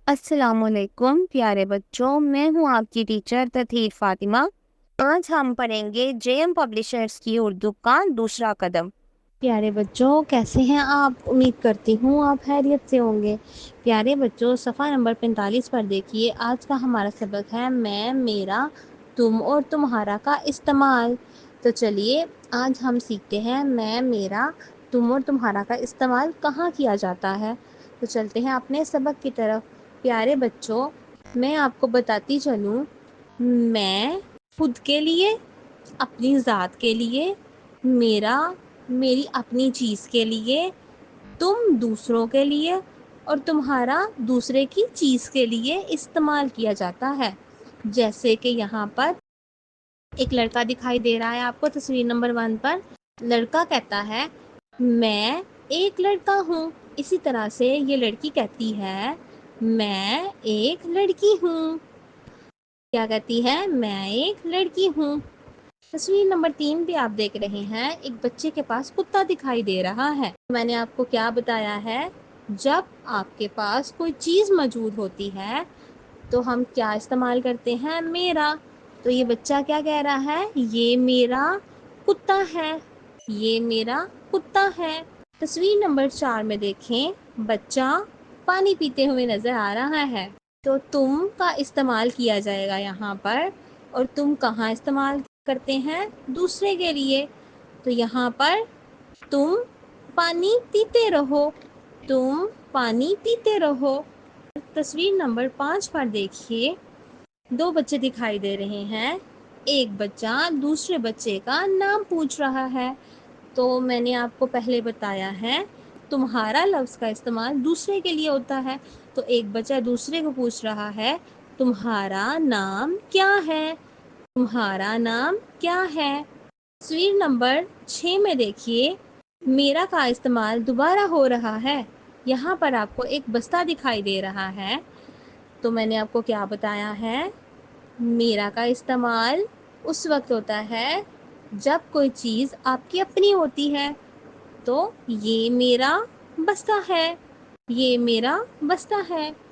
السلام علیکم پیارے بچوں، میں ہوں آپ کی ٹیچر تطہیر فاطمہ۔ آج ہم پڑھیں گے جے ایم پبلشرز کی اردو کا دوسرا قدم۔ پیارے بچوں، کیسے ہیں آپ؟ امید کرتی ہوں آپ خیریت سے ہوں گے۔ پیارے بچوں، صفحہ نمبر 45 پر دیکھیے، آج کا ہمارا سبق ہے میں، میرا، تم اور تمہارا کا استعمال۔ تو چلیے آج ہم سیکھتے ہیں میں، میرا، تم اور تمہارا کا استعمال کہاں کیا جاتا ہے۔ تو چلتے ہیں اپنے سبق کی طرف۔ پیارے بچوں، میں آپ کو بتاتی چلوں، میں خود کے لیے، اپنی ذات کے لیے، میرا میری اپنی چیز کے لیے، تم دوسروں کے لیے اور تمہارا دوسرے کی چیز کے لیے استعمال کیا جاتا ہے۔ جیسے کہ یہاں پر ایک لڑکا دکھائی دے رہا ہے آپ کو تصویر نمبر 1 پر۔ لڑکا کہتا ہے میں ایک لڑکا ہوں۔ اسی طرح سے یہ لڑکی کہتی ہے میں ایک لڑکی ہوں۔ کیا کہتی ہے؟ میں ایک لڑکی ہوں۔ تصویر نمبر 3 پہ آپ دیکھ رہے ہیں ایک بچے کے پاس کتا دکھائی دے رہا ہے۔ میں نے آپ کو کیا بتایا ہے؟ جب آپ کے پاس کوئی چیز موجود ہوتی ہے تو ہم کیا استعمال کرتے ہیں؟ میرا۔ تو یہ بچہ کیا کہہ رہا ہے؟ یہ میرا کتا ہے، یہ میرا کتا ہے۔ تصویر نمبر 4 میں دیکھیں، بچہ پانی پیتے ہوئے نظر آ رہا ہے۔ تو تم کا استعمال کیا جائے گا یہاں پر، اور تم کہاں استعمال کرتے ہیں؟ دوسرے کے لیے۔ تو یہاں پر تم پانی پیتے رہو، تم پانی پیتے رہو۔ تصویر نمبر 5 پر دیکھیے، 2 بچے دکھائی دے رہے ہیں۔ ایک بچہ دوسرے بچے کا نام پوچھ رہا ہے۔ تو میں نے آپ کو پہلے بتایا ہے تمہارا لفظ کا استعمال دوسرے کے لیے ہوتا ہے۔ تو ایک بچہ دوسرے کو پوچھ رہا ہے تمہارا نام کیا ہے؟ تمہارا نام کیا ہے؟ تصویر نمبر 6 میں دیکھیے، میرا کا استعمال دوبارہ ہو رہا ہے۔ یہاں پر آپ کو ایک بستہ دکھائی دے رہا ہے۔ تو میں نے آپ کو کیا بتایا ہے؟ میرا کا استعمال اس وقت ہوتا ہے جب کوئی چیز آپ کی اپنی ہوتی ہے۔ تو یہ میرا بستہ ہے، یہ میرا بستہ ہے۔